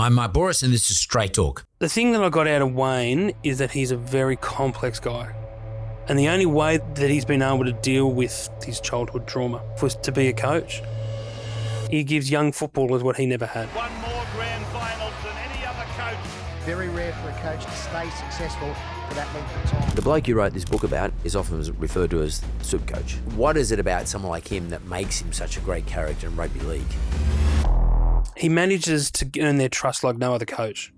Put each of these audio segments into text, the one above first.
I'm Mark Bouris and this is Straight Talk. The thing that I got out of Wayne is that he's a very complex guy. And the only way that he's been able to deal with his childhood trauma was to be a coach. He gives young footballers what he never had. Won more grand finals than any other coach. Very rare for a coach to stay successful for that length of time. The bloke you wrote this book about is often referred to as supercoach. What is it about someone like him that makes him such a great character in rugby league? He manages to earn their trust like no other coach.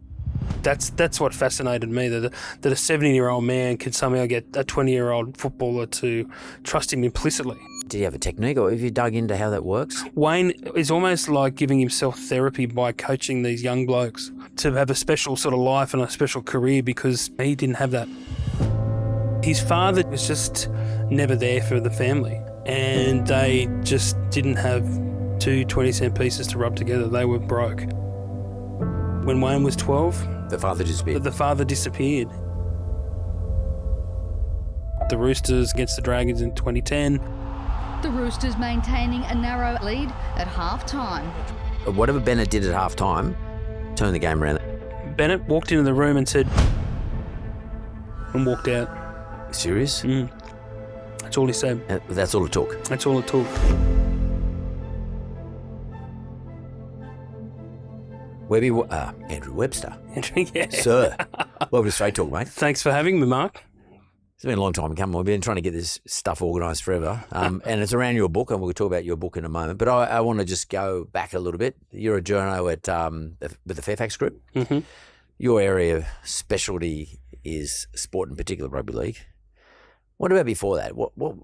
That's what fascinated me, that a 70-year-old man could somehow get a 20-year-old footballer to trust him implicitly. Did he have a technique, or have you dug into how that works? Wayne is almost like giving himself therapy by coaching these young blokes to have a special sort of life and a special career, because he didn't have that. His father was just never there for the family, and they just didn't have two 20-cent pieces to rub together. They were broke. When Wayne was 12, the father disappeared. The Roosters against the Dragons in 2010. The Roosters maintaining a narrow lead at half-time. Whatever Bennett did at half-time turned the game around. Bennett walked into the room and said, and walked out. Serious? That's all he said. That's all it took? That's all it took. Andrew Webster. Yeah. Sir. Welcome to Straight Talk, mate. Thanks for having me, Mark. It's been a long time coming. We've been trying to get this stuff organised forever. And it's around your book, and we'll talk about your book in a moment. But I want to just go back a little bit. You're a journo with the Fairfax Group. Mm-hmm. Your area of specialty is sport, in particular rugby league. What about before that? What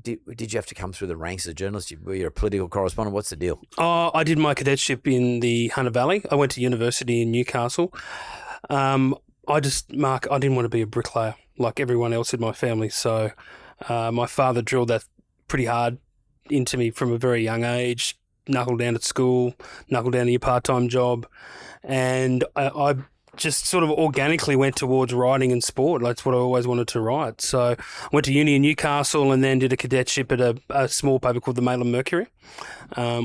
did you have to come through the ranks as a journalist? Were you a political correspondent? What's the deal? I did my cadetship in the Hunter Valley. I went to university in Newcastle. Mark, I didn't want to be a bricklayer like everyone else in my family. So my father drilled that pretty hard into me from a very young age. Knuckle down at school, knuckle down to your part-time job. And I just sort of organically went towards writing and sport. That's what I always wanted to write. So I went to uni in Newcastle and then did a cadetship at a small paper called the Maitland Mercury,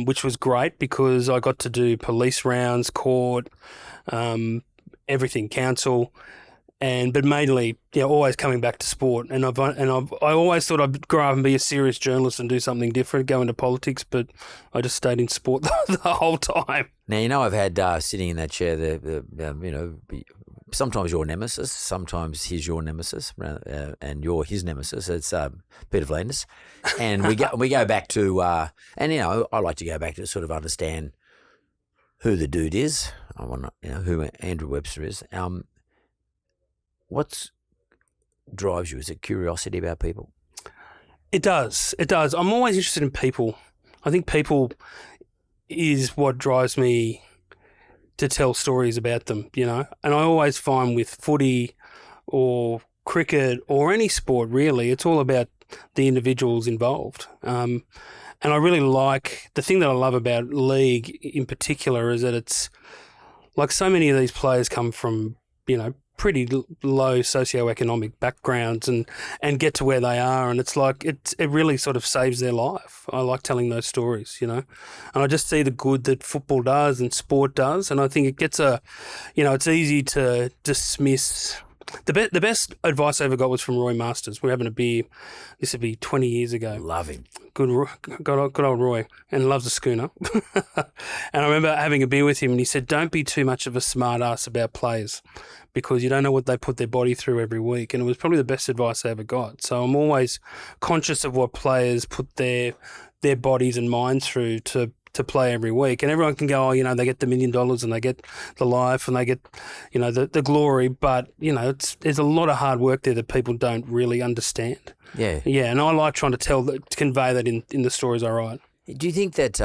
which was great because I got to do police rounds, court, everything, council, but mainly, always coming back to sport. And I always thought I'd grow up and be a serious journalist and do something different, go into politics, but I just stayed in sport the whole time. Now, I've had sitting in that chair, sometimes your nemesis, sometimes he's your nemesis, and you're his nemesis. It's Peter Vlanders. And we go back to, I like to go back to sort of understand who the dude is. I want to, who Andrew Webster is. What drives you? Is it curiosity about people? It does. I'm always interested in people. I think people is what drives me to tell stories about them, And I always find with footy or cricket or any sport, really, it's all about the individuals involved. And I really like, the thing that I love about league in particular is that it's like so many of these players come from, pretty low socioeconomic backgrounds and get to where they are, and it's like it really sort of saves their life. I like telling those stories, and I just see the good that football does and sport does, and I think it gets it's easy to dismiss. The best advice I ever got was from Roy Masters. We were having a beer. This would be 20 years ago. Love him. Good old Roy, and loves a schooner. And I remember having a beer with him, and he said, "Don't be too much of a smart ass about players, because you don't know what they put their body through every week." And it was probably the best advice I ever got. So I'm always conscious of what players put their bodies and minds through to play every week. And everyone can go, they get the $1 million and they get the life and they get, the glory. But, there's a lot of hard work there that people don't really understand. Yeah. Yeah. And I like trying to convey that in the stories I write. Do you think that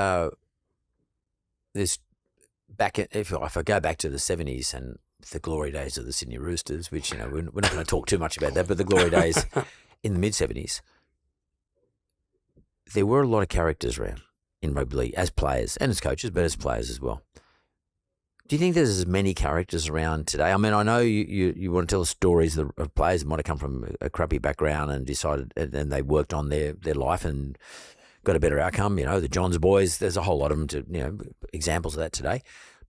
if I go back to the 70s and the glory days of the Sydney Roosters, which, we're not going to talk too much about that, but the glory days in the mid-70s, there were a lot of characters around in rugby league as players and as coaches, but as players as well. Do you think there's as many characters around today? I mean, I know you want to tell stories of players that might have come from a crappy background and decided, and they worked on their life and got a better outcome. The Johns boys, there's a whole lot of them examples of that today.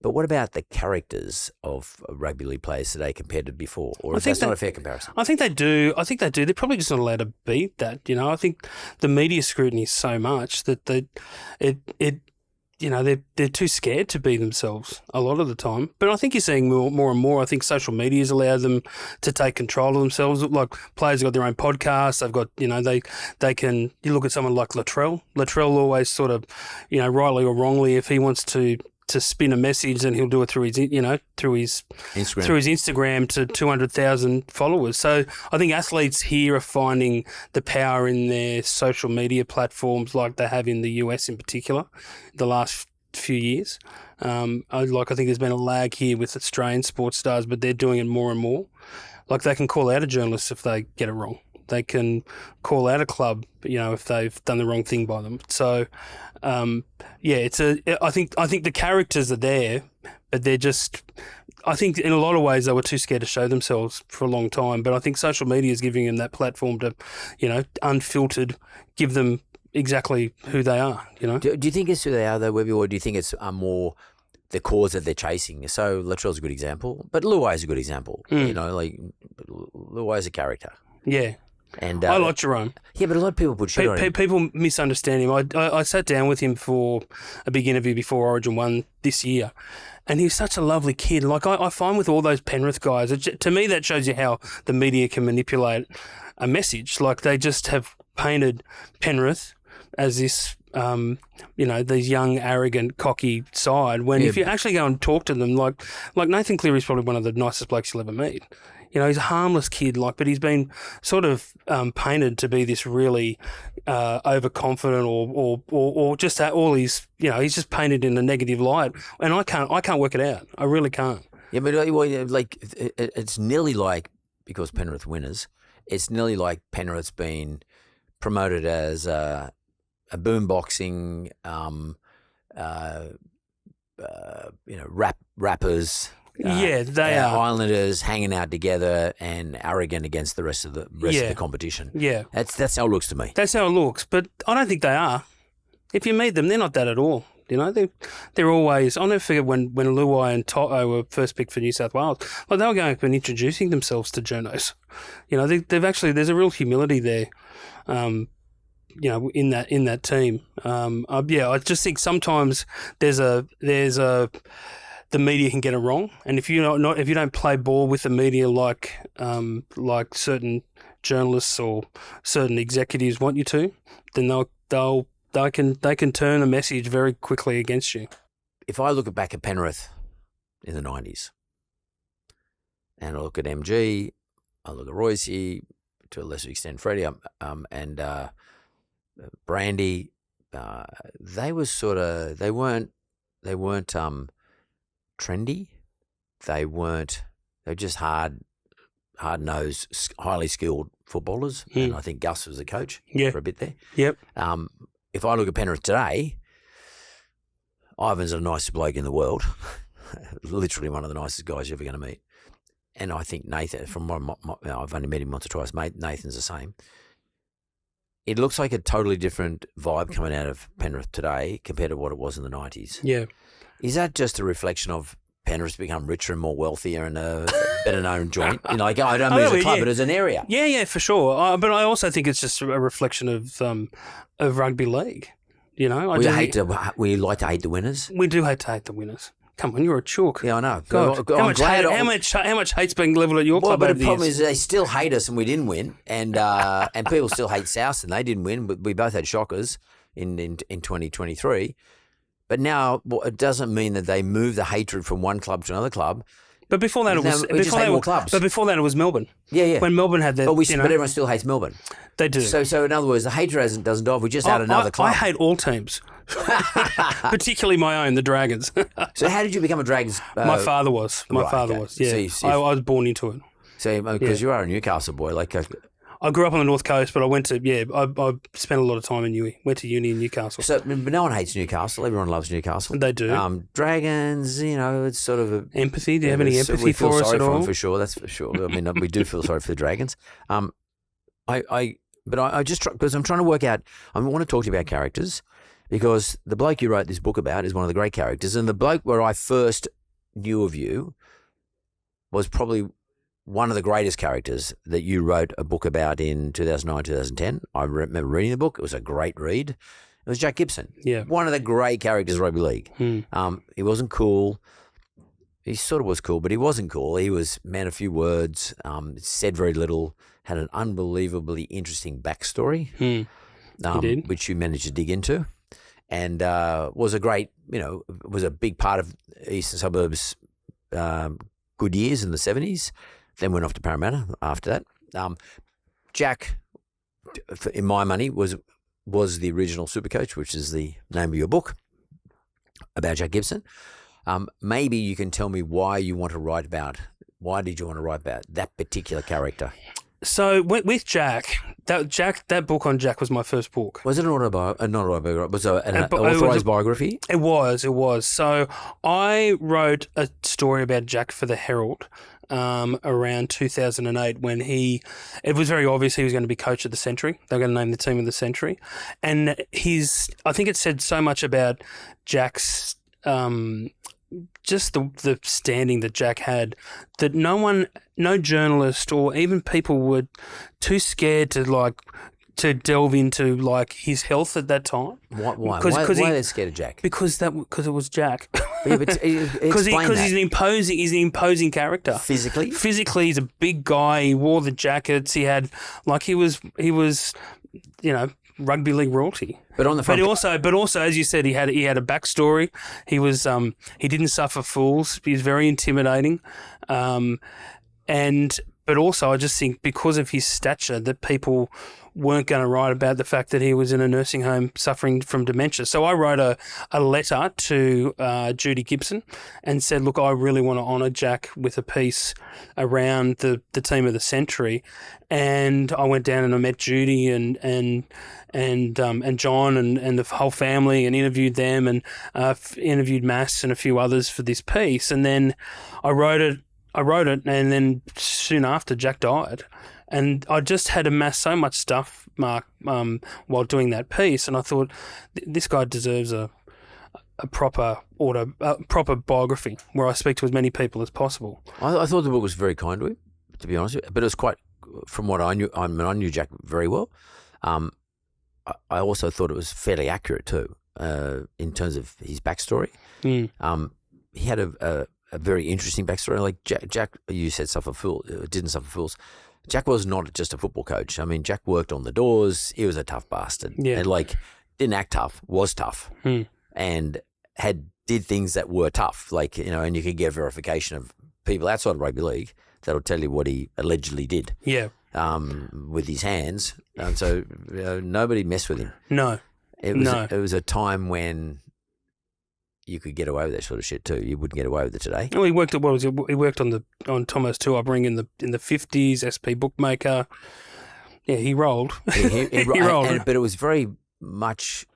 But what about the characters of rugby league players today compared to before? Or is that not a fair comparison? I think they do. They're probably just not allowed to beat that. I think the media scrutiny is so much that they're too scared to be themselves a lot of the time. But I think you're seeing more and more. I think social media has allowed them to take control of themselves. Like players have got their own podcasts. They've got, they can. You look at someone like Latrell. Latrell always sort of, rightly or wrongly, if he wants to spin a message, then he'll do it through his Instagram to 200,000 followers. So I think athletes here are finding the power in their social media platforms, like they have in the US in particular, the last few years. I think there's been a lag here with Australian sports stars, but they're doing it more and more. Like they can call out a journalist if they get it wrong. They can call out a club, if they've done the wrong thing by them. So, I think the characters are there, but they're just. I think in a lot of ways they were too scared to show themselves for a long time. But I think social media is giving them that platform to, unfiltered, give them exactly who they are. Do you think it's who they are though, Webby, or do you think it's more the cause that they're chasing? So Latrell's a good example, but Luai's a good example. Luai's a character. Yeah. And I like Jerome. Yeah, but a lot of people put shit on him. People misunderstand him. I sat down with him for a big interview before Origin 1 this year, and he's such a lovely kid. Like I find with all those Penrith guys, to me that shows you how the media can manipulate a message. Like they just have painted Penrith as this, these young, arrogant, cocky side. When if you actually go and talk to them, like Nathan Cleary's probably one of the nicest blokes you'll ever meet. He's a harmless kid, but he's been sort of painted to be this really overconfident or just all he's just painted in a negative light, and I can't work it out. I really can't. Yeah, but it's nearly like, because Penrith winners, it's nearly like Penrith's been promoted as a boomboxing, rappers. They are Islanders hanging out together and arrogant against the rest of the competition. Yeah, that's how it looks to me. That's how it looks, but I don't think they are. If you meet them, they're not that at all. They're always. I'll never forget when Luai and Toto were first picked for New South Wales. Like they were going up and introducing themselves to journos. They've actually. There's a real humility there. In that team. I just think sometimes the media can get it wrong, and if you don't play ball with the media like certain journalists or certain executives want you to, then they can turn a message very quickly against you. If I look back at Penrith in the 90s, and I look at MG, I look at Royce, to a lesser extent Freddie, and Brandy, they weren't trendy. They were just hard-nosed, highly skilled footballers. And I think Gus was the coach for a bit there. Yep. If I look at Penrith today, Ivan's the nicest bloke in the world, literally one of the nicest guys you're ever going to meet. And I think Nathan, I've only met him once or twice, mate, Nathan's the same. It looks like a totally different vibe coming out of Penrith today compared to what it was in the 90s. Yeah. Is that just a reflection of Penrith's become richer and more wealthier and a better known joint? I don't mean as a club, but as an area. Yeah, for sure. But I also think it's just a reflection of rugby league. We like to hate the winners. We do hate to hate the winners. Come on, you're a chook. Yeah, I know. God, how much hate's been levelled at your club? But the problem is they still hate us and we didn't win, and people still hate South and they didn't win. But we both had shockers in 2023. But now it doesn't mean that they move the hatred from one club to another club. But before that, But before that, it was Melbourne. Yeah. When Melbourne had their, but everyone still hates Melbourne. They do. So in other words, the hatred doesn't die. We just add another club. I hate all teams, particularly my own, the Dragons. So how did you become a Dragons? My father was. Yeah, I was born into it. So because you are a Newcastle boy, I grew up on the North Coast, but I spent a lot of time in Newey. Went to uni in Newcastle. So, but no one hates Newcastle. Everyone loves Newcastle. They do. Dragons, it's sort of empathy. Do you have any empathy for us at all? For sure, that's for sure. I mean, we do feel sorry for the Dragons. I just because I'm trying to work out. I want to talk to you about characters, because the bloke you wrote this book about is one of the great characters, and the bloke where I first knew of you was probably one of the greatest characters that you wrote a book about in 2009, 2010. I remember reading the book. It was a great read. It was Jack Gibson. Yeah. One of the great characters of rugby league. He wasn't cool. He sort of was cool, but he wasn't cool. He was man of few words, said very little, had an unbelievably interesting backstory, He did. which you managed to dig into, and was a great, was a big part of Eastern Suburbs' good years in the 70s. Then went off to Parramatta after that. Jack, in my money, was the original Supercoach, which is the name of your book about Jack Gibson. Maybe you can tell me why did you want to write about that particular character? So with Jack, that book on Jack was my first book. Was it an autobiography? Not an autobiography. Was it an authorised biography? It was. So I wrote a story about Jack for the Herald around 2008 when it was very obvious he was going to be coach of the century. They were going to name the team of the century. And I think it said so much about Jack's just the standing that Jack had, that no journalist or even people were too scared to delve into his health at that time. Why? Why are they scared of Jack? Because it was Jack. Because he's an imposing character. Physically, he's a big guy. He wore the jackets. He had he was rugby league royalty. But on the front, but also, as you said, he had a backstory. He was he didn't suffer fools. He was very intimidating, but also I just think because of his stature that people weren't going to write about the fact that he was in a nursing home suffering from dementia. So I wrote a letter to Judy Gibson and said, look, I really want to honour Jack with a piece around the team of the century. And I went down and I met Judy and John and the whole family and interviewed them and interviewed Mass and a few others for this piece. And then I wrote it and then soon after Jack died. And I just had amassed so much stuff, Mark, while doing that piece, and I thought this guy deserves a proper biography where I speak to as many people as possible. I thought the book was very kind to him, to be honest with you, but it was quite, from what I knew, I knew Jack very well. I also thought it was fairly accurate too, in terms of his backstory. He had a very interesting backstory. Like Jack, you said didn't suffer fools. Jack was not just a football coach. I mean, Jack worked on the doors. He was a tough bastard. Yeah. And didn't act tough, was tough. And did things that were tough. And you could get verification of people outside of rugby league that'll tell you what he allegedly did. Yeah. With his hands. And so nobody messed with him. No. It was a time when you could get away with that sort of shit too. You wouldn't get away with it today. Well, he worked at He worked on Thomas Tuabring in the 50s, SP Bookmaker. Yeah, he rolled. He rolled. But it was very much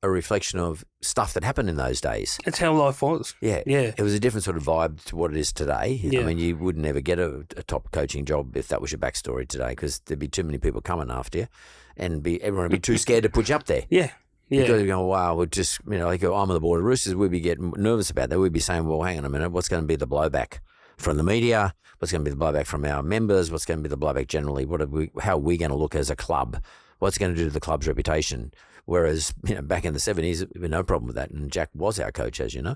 a reflection of stuff that happened in those days. That's how life was. Yeah. Yeah. It was a different sort of vibe to what it is today. Yeah. I mean, you would never get a top coaching job if that was your backstory today, because there'd be too many people coming after you and everyone would be too scared to put you up there. Yeah. Yeah. Because you're going, wow, we're just, I'm on the board of Roosters, we'd be getting nervous about that. We'd be saying, well, hang on a minute, what's going to be the blowback from the media? What's going to be the blowback from our members? What's going to be the blowback generally? How are we going to look as a club? What's going to do to the club's reputation? Whereas, back in the 70s, we had no problem with that. And Jack was our coach, as you know.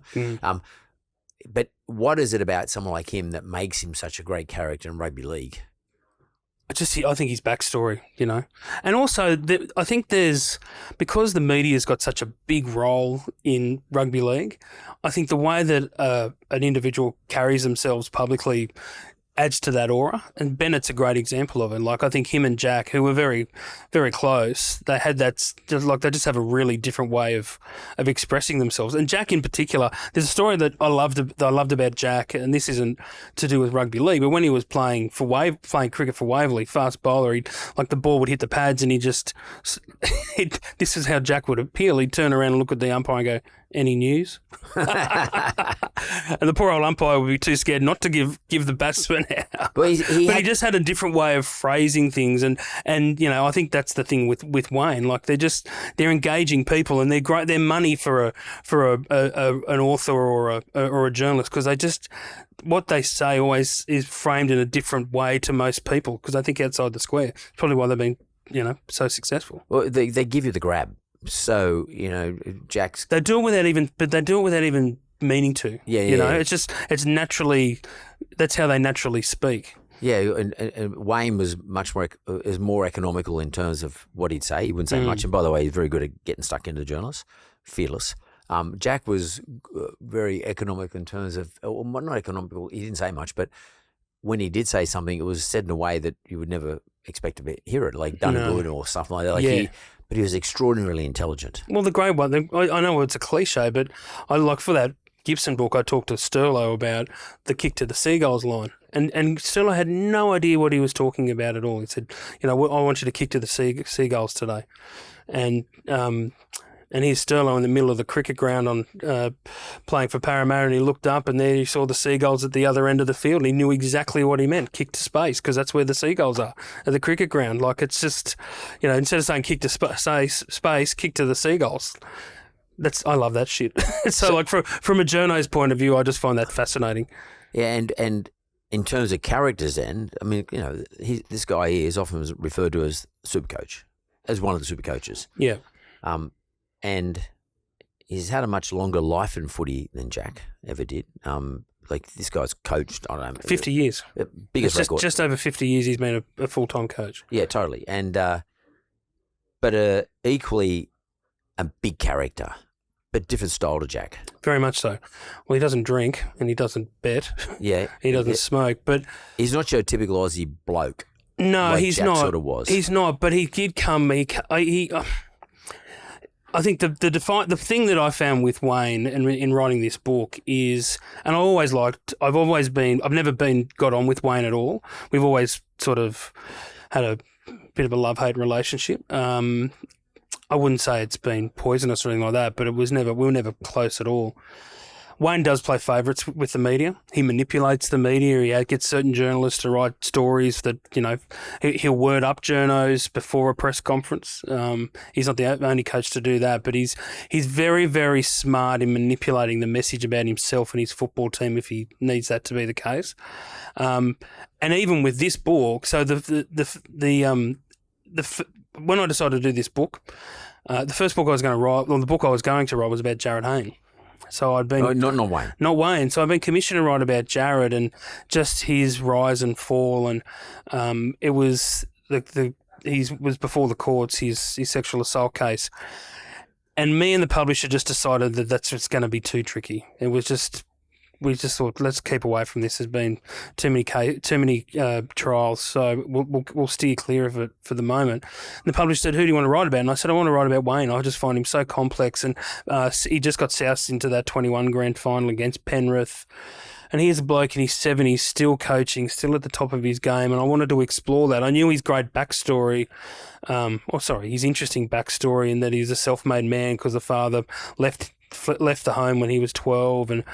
But what is it about someone like him that makes him such a great character in rugby league? I think his backstory, and also I think because the media's got such a big role in rugby league, I think the way that an individual carries themselves publicly adds to that aura. And Bennett's a great example of it. I think him and Jack, who were very, very close, they had they just have a really different way of expressing themselves. And Jack in particular, there's a story that I loved about Jack, and this isn't to do with rugby league, but when he was playing cricket for Waverley, fast bowler, the ball would hit the pads and this is how Jack would appeal. He'd turn around and look at the umpire and go, any news? And the poor old umpire would be too scared not to give the batsman out. But he just had a different way of phrasing things, and I think that's the thing with Wayne. Like they're engaging people, and they're great. They're money for an author or a journalist, because what they say always is framed in a different way to most people, because I think outside the square. It's probably why they've been so successful. Well, they give you the grab. So, Jack's... They do it without even meaning to. Yeah. It's naturally, that's how they naturally speak. Yeah, and Wayne was more economical in terms of what he'd say. He wouldn't say much. And by the way, he's very good at getting stuck into journalists. Fearless. Jack was very economic in terms of, well, not economical, he didn't say much, but when he did say something, it was said in a way that you would never expect to hear it, like done good or something like that. But he was extraordinarily intelligent. Well, the great one, I know it's a cliche, but I like for that Gibson book, I talked to Sterlo about the kick to the Seagulls line. And Sterlo had no idea what he was talking about at all. He said, I want you to kick to the Seagulls today. And here's Sterlo in the middle of the cricket ground on playing for Parramatta, and he looked up and there he saw the Seagulls at the other end of the field. And he knew exactly what he meant, kick to space, because that's where the Seagulls are, at the cricket ground. Like, it's just, instead of saying kick to space, kick to the Seagulls. I love that shit. So like from a journo's point of view, I just find that fascinating. Yeah, and in terms of characters then, I mean, this guy here is often referred to as supercoach, as one of the supercoaches. Yeah. And he's had a much longer life in footy than Jack ever did. Like, this guy's coached, I don't know, 50 years. Biggest record. Just over 50 years he's been a full-time coach. Yeah, totally. And but equally a big character, but different style to Jack. Very much so. Well, he doesn't drink and he doesn't bet. Yeah. He doesn't smoke, but... He's not your typical Aussie bloke. No, like he's Jack not. Sort of was. He's not, but he did come... I think the thing that I found with Wayne in writing this book is, and I've never got on with Wayne at all. We've always sort of had a bit of a love-hate relationship. I wouldn't say it's been poisonous or anything like that, but we were never close at all. Wayne does play favourites with the media. He manipulates the media. He gets certain journalists to write stories that, he'll word up journos before a press conference. He's not the only coach to do that, but he's very, very smart in manipulating the message about himself and his football team if he needs that to be the case. And even with this book, so when I decided to do this book, the first book I was going to write, the book I was going to write was about Jared Hayne. So I'd been not Wayne. Not Wayne. So I've been commissioned to write about Jared and just his rise and fall, and it was he was before the courts, his sexual assault case, and me and the publisher just decided that that's just going to be too tricky. It was just. We just thought, let's keep away from this. There's been too many trials, so we'll steer clear of it for the moment. And the publisher said, "Who do you want to write about?" And I said, "I want to write about Wayne. I just find him so complex." And he just got soused into that 21 grand final against Penrith. And here's a bloke in his 70s, still coaching, still at the top of his game. And I wanted to explore that. I knew his great backstory, his interesting backstory, in that he's a self-made man because the father left the home when he was 12, and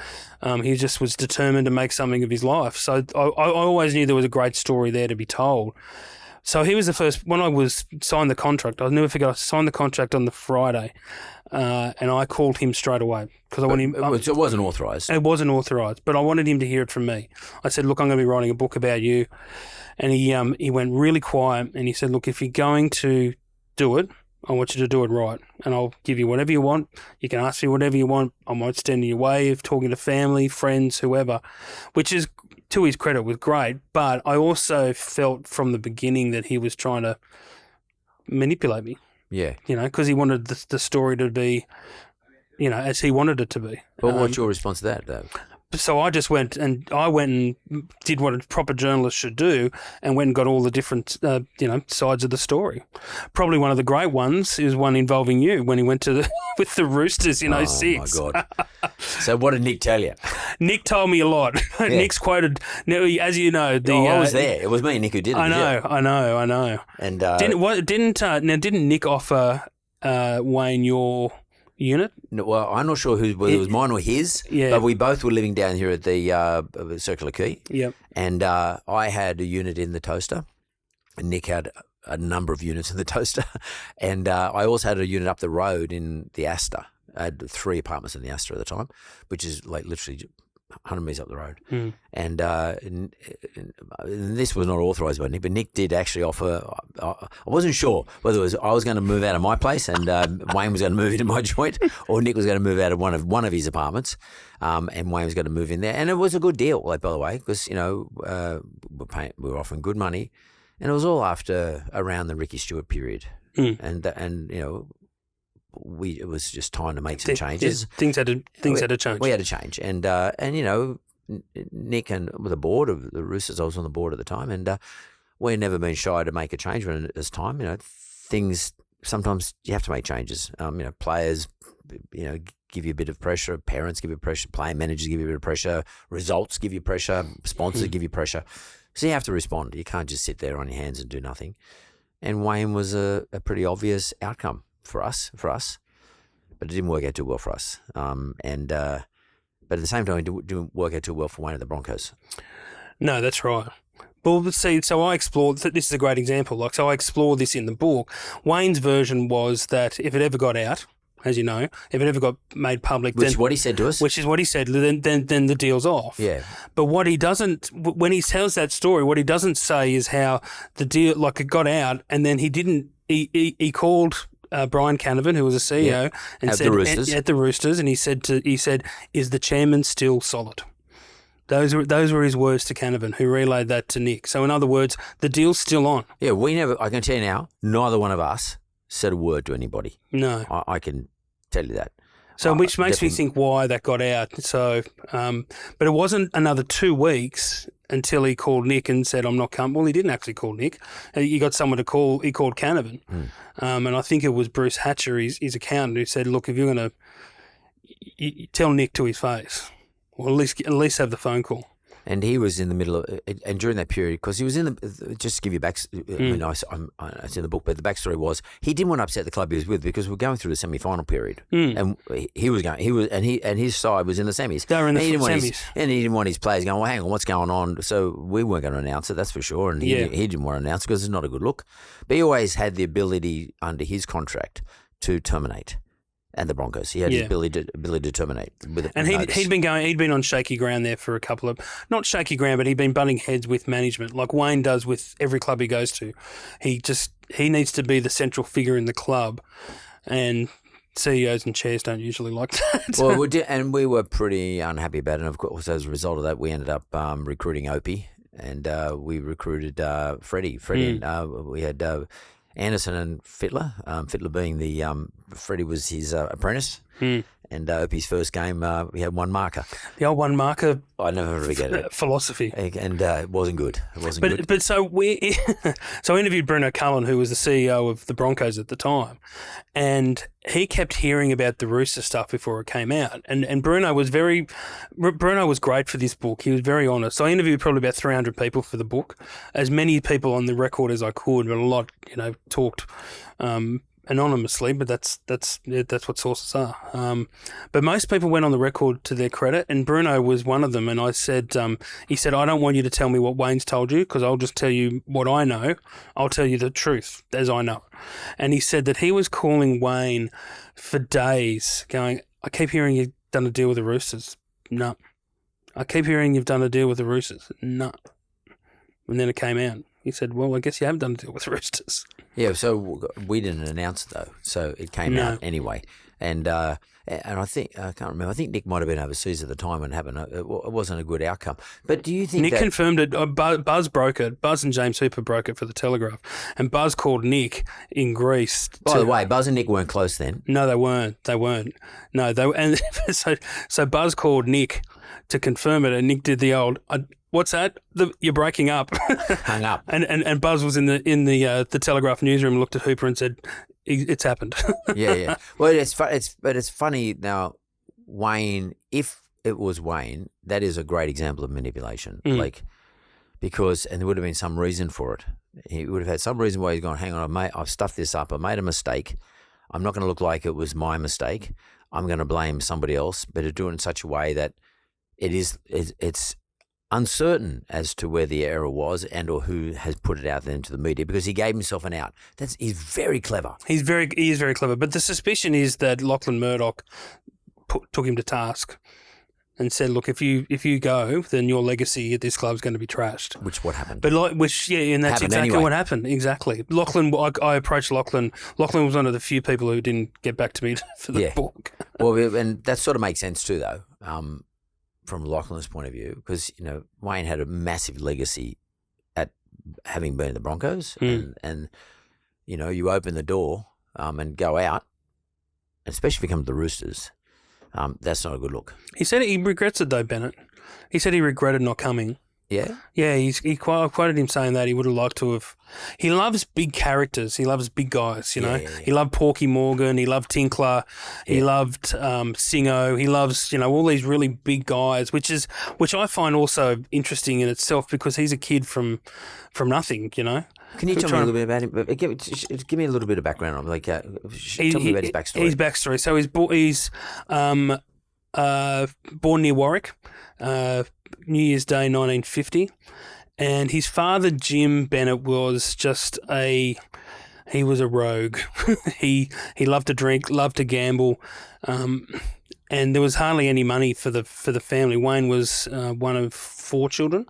he just was determined to make something of his life. So I always knew there was a great story there to be told. So he was the first. When I signed the contract, I'll never forget, I signed the contract on the Friday, and I called him straight away because I wanted him. It wasn't authorised. It wasn't authorised, but I wanted him to hear it from me. I said, "Look, I'm going to be writing a book about you," and he went really quiet, and he said, "Look, if you're going to do it, I want you to do it right, and I'll give you whatever you want. You can ask me whatever you want. I might stand in your way of talking to family, friends, whoever," which is, to his credit, was great. But I also felt from the beginning that he was trying to manipulate me. Yeah. Because he wanted the story to be, as he wanted it to be. But what's your response to that, though? So I just went and did what a proper journalist should do, and went and got all the different, sides of the story. Probably one of the great ones is one involving you when he went to with the Roosters in 06. Oh, my God. So what did Nick tell you? Nick told me a lot. Yeah. Nick's quoted, as you know. I was there. It was me and Nick who did it. I know. And didn't Nick offer Wayne your unit? No, well, I'm not sure whether it was mine or his, but we both were living down here at the Circular Quay. Yep. And I had a unit in the toaster, and Nick had a number of units in the toaster. And I also had a unit up the road in the Astor. I had 3 apartments in the Astor at the time, which is like literally 100 metres up the road. And this was not authorised by Nick, but Nick did actually offer. I wasn't sure whether it was I was going to move out of my place and Wayne was going to move into my joint, or Nick was going to move out of one of his apartments, and Wayne was going to move in there. And it was a good deal, like, by the way, because we were offering good money, and it was all after around the Ricky Stewart period, and it was just time to make some changes. Things had to change. We had to change, and Nick and the board of the Roosters, I was on the board at the time, and we've never been shy to make a change when it's time. Things sometimes you have to make changes. Players, give you a bit of pressure. Parents give you pressure. Player managers give you a bit of pressure. Results give you pressure. Sponsors give you pressure. So you have to respond. You can't just sit there on your hands and do nothing. And Wayne was a pretty obvious outcome for us, but it didn't work out too well for us. But at the same time, it didn't work out too well for Wayne at the Broncos. No, that's right. Well, see, so I explored, this is a great example, so I explored this in the book. Wayne's version was that if it ever got out, as you know, if it ever got made public, which is what he said to us. Which is what he said, then the deal's off. Yeah. But what he doesn't, when he tells that story, what he doesn't say is how the deal, it got out, and then he called Brian Canavan, who was a CEO, and said at the Roosters, and he said, "Is the chairman still solid?" Those were his words to Canavan, who relayed that to Nick. So in other words, the deal's still on. Yeah, I can tell you now, neither one of us said a word to anybody. No, I can tell you that. So which makes me think why that got out. So, but it wasn't another 2 weeks until he called Nick and said, "I'm not coming." Well, he didn't actually call Nick. He got someone to call. He called Canavan, and I think it was Bruce Hatcher, his accountant, who said, "Look, if you're going to tell Nick to his face, or at least have the phone call." And he was in the middle of, and during that period, because he was in the, just to give you it's in the book, but the backstory was he didn't want to upset the club he was with because we're going through the semi-final period, and his side was in the semis. They were in the semis, and he didn't want his players going, "Well, hang on, what's going on?" So we weren't going to announce it, that's for sure, and he didn't want to announce it because it's not a good look. But he always had the ability under his contract to terminate. And the Broncos, he had his ability to terminate. And he'd been on shaky ground there for a couple of, not shaky ground, but he'd been butting heads with management, like Wayne does with every club he goes to. He needs to be the central figure in the club, and CEOs and chairs don't usually like that. Well, we were pretty unhappy about it. And of course, as a result of that, we ended up recruiting Opie, and we recruited Freddie. And we had Anderson and Fittler. Fittler being the Freddie was his apprentice, and Opie's first game we had one marker. The old one marker. I never forget it. Philosophy, and it wasn't good. It wasn't good. But so I interviewed Bruno Cullen, who was the CEO of the Broncos at the time, and he kept hearing about the Rooster stuff before it came out. And Bruno was great for this book. He was very honest. So I interviewed probably about 300 people for the book, as many people on the record as I could, but a lot, talked anonymously, but that's what sources are. But most people went on the record to their credit, and Bruno was one of them. And I said, he said, "I don't want you to tell me what Wayne's told you, because I'll just tell you what I know. I'll tell you the truth as I know." And he said that he was calling Wayne for days, going, "I keep hearing you've done a deal with the Roosters." No. "I keep hearing you've done a deal with the Roosters." No. And then it came out. He said, "Well, I guess you have done a deal with the Roosters." Yeah, so we didn't announce it though, so it came out anyway. And I think I can't remember. I think Nick might have been overseas at the time and it wasn't a good outcome. But do you think Nick confirmed it? Buzz broke it. Buzz and James Hooper broke it for the Telegraph, and Buzz called Nick in Greece. By the way, Buzz and Nick weren't close then. No, they weren't. No, and so Buzz called Nick to confirm it, and Nick did the old. What's that? You're breaking up. Hung up. And Buzz was in the Telegraph newsroom and looked at Hooper and said, "It's happened." Yeah. Well, it's funny now. Wayne, if it was Wayne, that is a great example of manipulation. Because there would have been some reason for it. He would have had some reason why he's gone, "Hang on, I've stuffed this up. I made a mistake. I'm not going to look like it was my mistake. I'm going to blame somebody else, but to do it in such a way that it's uncertain as to where the error was and or who has put it out there into the media, because he gave himself an out. He's very clever. He is very clever. But the suspicion is that Lachlan Murdoch took him to task and said, "Look, if you go, then your legacy at this club is going to be trashed." What happened? But and that's Happened exactly anyway. what happened. Exactly. Lachlan, I approached Lachlan. Lachlan was one of the few people who didn't get back to me for the book. Well, and that sort of makes sense too, though, from Lachlan's point of view, because Wayne had a massive legacy at having been in the Broncos, and you open the door and go out, especially if you come to the Roosters. That's not a good look. He said he regrets it though, Bennett. He said he regretted not coming. Yeah? Yeah, I quoted him saying that he would have liked to have. He loves big characters. He loves big guys, you know. Yeah. He loved Porky Morgan. He loved Tinkler. Yeah. He loved Singo. He loves, all these really big guys, which I find also interesting in itself, because he's a kid from nothing, Can you tell me a little bit about him? Give me a little bit of background on him. Tell me about his backstory. His backstory. So he's born near Warwick, New Year's Day 1950, and his father Jim Bennett was he was a rogue. he loved to drink, loved to gamble, and there was hardly any money for the family. Wayne was one of 4 children,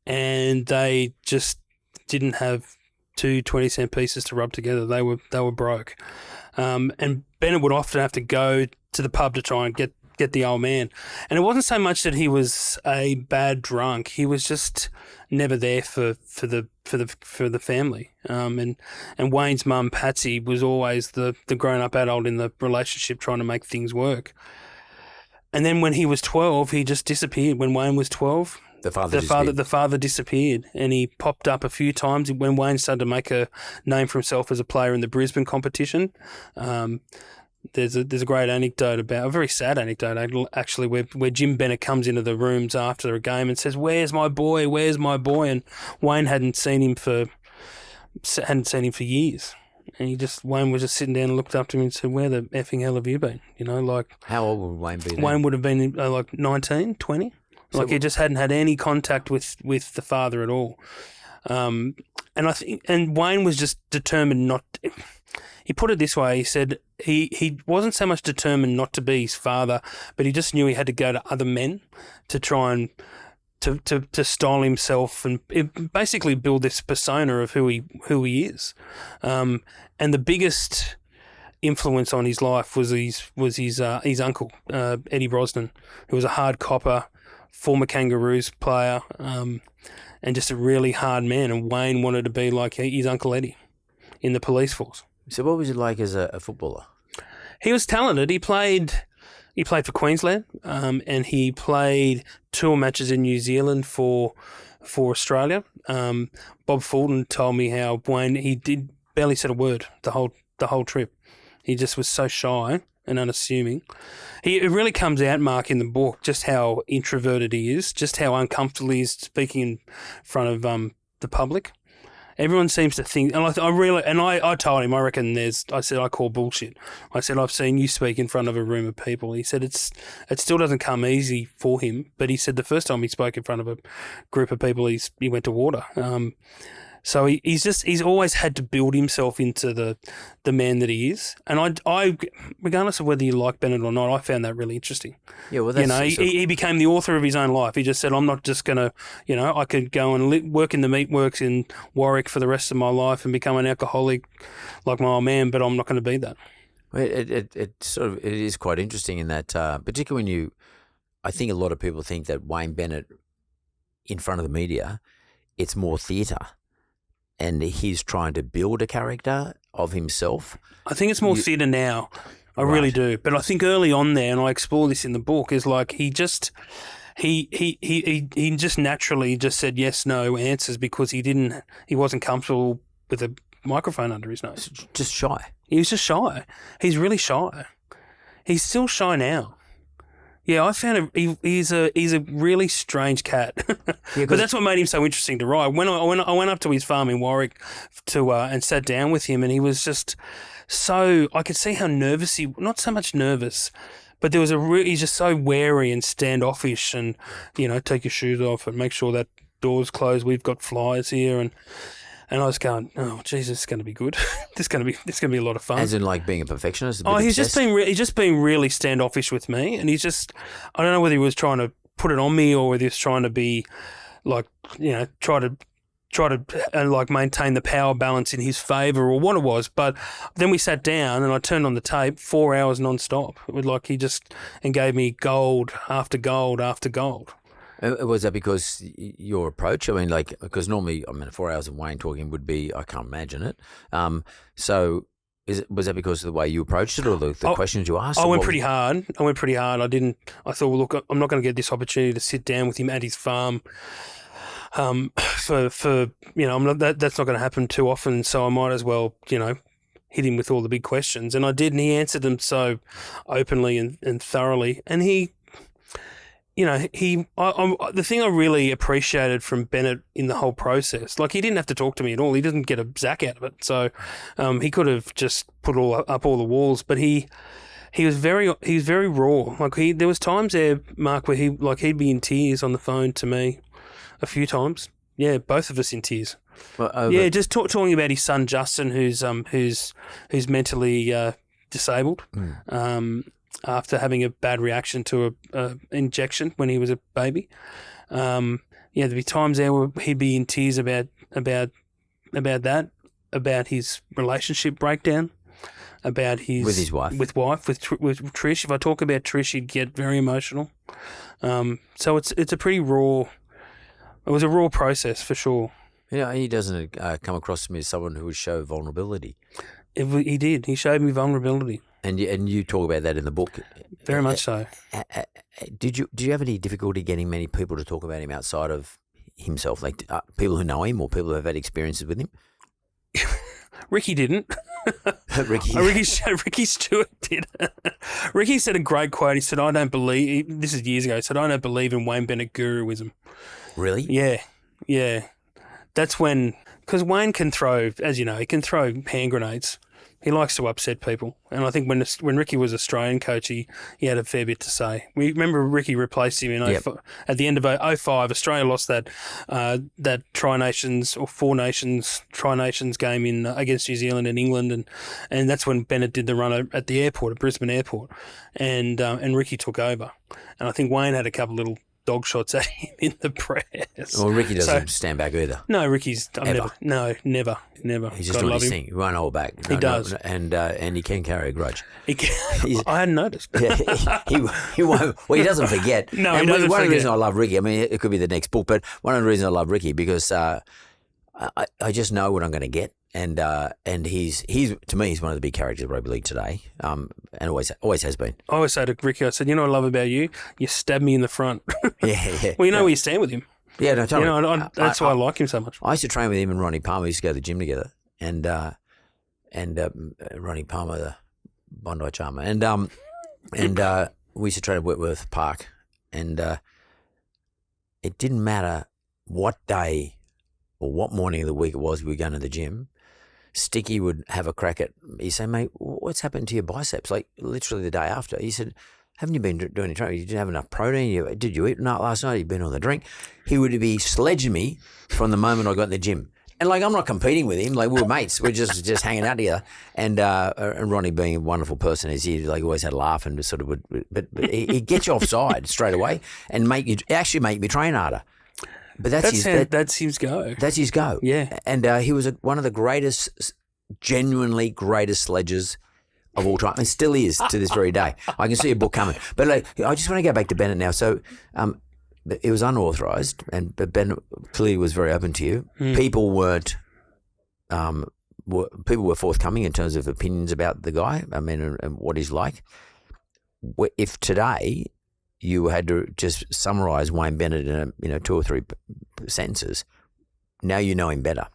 and they just didn't have 2 20-cent pieces to rub together. They were broke, and Bennett would often have to go to the pub to try and get the old man. And it wasn't so much that he was a bad drunk; he was just never there for the family. And Wayne's mum Patsy was always the grown up adult in the relationship, trying to make things work. And then when he was 12, he just disappeared. When Wayne was 12. The father disappeared, and he popped up a few times when Wayne started to make a name for himself as a player in the Brisbane competition. There's a great anecdote a very sad anecdote actually, where Jim Bennett comes into the rooms after a game and says, "Where's my boy? Where's my boy?" And Wayne hadn't seen him for years. And Wayne was just sitting down and looked up to him and said, "Where the effing hell have you been?" How old would Wayne be then? Wayne would have been like 19, 20. So he just hadn't had any contact with the father at all. And Wayne was just determined not. He put it this way. He said he wasn't so much determined not to be his father, but he just knew he had to go to other men to try and to style himself and basically build this persona of who he is. And the biggest influence on his life was his uncle, Eddie Brosnan, who was a hard copper, former Kangaroos player, and just a really hard man. And Wayne wanted to be like his Uncle Eddie in the police force. So what was it like as a footballer? He was talented. He played for Queensland, and he played tour matches in New Zealand for Australia. Bob Fulton told me how Wayne, barely said a word the whole trip. He just was so shy and unassuming. It really comes out, Mark, in the book, just how introverted he is, just how uncomfortable he is speaking in front of the public. Everyone seems to think, and I told him, I said, I call bullshit. I said, I've seen you speak in front of a room of people. He said, it still doesn't come easy for him, but he said the first time he spoke in front of a group of people, he went to water. So he's always had to build himself into the man that he is. And I regardless of whether you like Bennett or not, I found that really interesting. Yeah, well, that's he became the author of his own life. He just said, I'm not just going to, I could go and work in the meatworks in Warwick for the rest of my life and become an alcoholic like my old man, but I'm not going to be that. Well, it is quite interesting in that, particularly when I think a lot of people think that Wayne Bennett in front of the media, it's more theatre. And he's trying to build a character of himself. I think it's more theatre now. I really do. But I think early on there, and I explore this in the book, is like he just naturally just said yes, no answers because he wasn't comfortable with a microphone under his nose. Just shy. He was just shy. He's really shy. He's still shy now. Yeah, I found he's a really strange cat, but that's what made him so interesting to write. When I went up to his farm in Warwick and sat down with him, and he was just I could see how nervous not so much nervous, but there was he's just so wary and standoffish and, take your shoes off and make sure that door's closed. We've got flies here. And I was going, oh, Jesus, it's going to be good. This is going to be a lot of fun. As in like being a perfectionist? He's just being really standoffish with me. And he's just, I don't know whether he was trying to put it on me or whether he was trying to be like, try to like maintain the power balance in his favour or what it was. But then we sat down and I turned on the tape, 4 hours non-stop. It was like he just and gave me gold after gold after gold. Was that because your approach? I mean, like, because normally, 4 hours of Wayne talking would be, I can't imagine it. So was that because of the way you approached it or the questions you asked? I went pretty hard. I thought, well, look, I'm not going to get this opportunity to sit down with him at his farm. That's not going to happen too often, so I might as well, hit him with all the big questions. And I did, and he answered them so openly and thoroughly. And he, the thing I really appreciated from Bennett in the whole process, like he didn't have to talk to me at all. He didn't get a zack out of it. So he could have just put up all the walls, but he was very raw. Like there was times there, Mark, where he'd be in tears on the phone to me. A few times, yeah, both of us in tears. Well, just talking about his son Justin, who's mentally disabled, after having a bad reaction to a injection when he was a baby. There'd be times there where he'd be in tears about that, about his relationship breakdown, about with his wife, with Trish. If I talk about Trish, he'd get very emotional. So it's a pretty raw. It was a raw process for sure. He doesn't come across to me as someone who would show vulnerability. He did. He showed me vulnerability. And you talk about that in the book. Very much so. Did you have any difficulty getting many people to talk about him outside of himself, like people who know him or people who have had experiences with him? Ricky didn't. Ricky Stewart did. Ricky said a great quote. He said, this is years ago, he said, I don't believe in Wayne Bennett guruism. Really? Yeah. That's because Wayne can throw, as you know, he can throw hand grenades. He likes to upset people. And I think when Ricky was Australian coach, he had a fair bit to say. We remember Ricky replaced him at the end of 2005. Australia lost that Tri-Nations or Four Nations Tri-Nations game against New Zealand and England. And that's when Bennett did the run at the airport, at Brisbane Airport. And Ricky took over. And I think Wayne had a couple little dog shots at him in the press. Well, Ricky doesn't stand back either. No, Ricky's never. He's just doing his thing. He won't hold back. He does, and he can carry a grudge. I hadn't noticed. He won't. Well, he doesn't forget. No, and he doesn't one forget. of the reasons I love Ricky, it could be the next book, but one of the reasons I love Ricky because I just know what I'm going to get. And he's to me, he's one of the big characters of rugby league today, and always has been. I always say to Ricky, I said, what I love about you? You stab me in the front. Yeah. Well, where you stand with him. Yeah, no, totally. That's why I like him so much. I used to train with him and Ronnie Palmer. We used to go to the gym together, and Ronnie Palmer, the Bondi Charmer, and we used to train at Wentworth Park, and it didn't matter what day or what morning of the week it was we were going to the gym. Sticky would have a crack at, he'd say, mate, what's happened to your biceps? Like literally the day after. He said, haven't you been doing any training? You didn't have enough protein? Did you eat last night? You've been on the drink? He would be sledging me from the moment I got in the gym. And like, I'm not competing with him. Like, we were mates. We're just hanging out together. And Ronnie, being a wonderful person, he like always had a laugh and just sort of but he'd get you offside straight away and make me train harder. But that's his go. That's his go. Yeah. And he was one of the greatest, genuinely greatest sledgers of all time, and still is to this very day. I can see a book coming. But like, I just want to go back to Bennett now. So it was unauthorised, but Bennett clearly was very open to you. People weren't. People were forthcoming in terms of opinions about the guy. I mean, and what he's like. If today you had to just summarise Wayne Bennett in 2 or 3 sentences, now you know him better.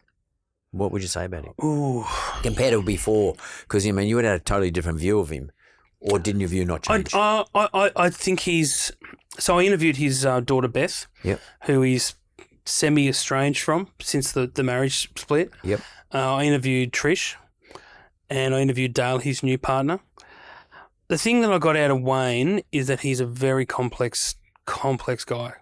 What would you say about him? Ooh. Compared to before? Because, you would have a totally different view of him. Or didn't your view not change? I think he's... So I interviewed his daughter Beth, yep, who he's semi-estranged from since the marriage split. Yep. I interviewed Trish, and I interviewed Dale, his new partner. The thing that I got out of Wayne is that he's a very complex guy.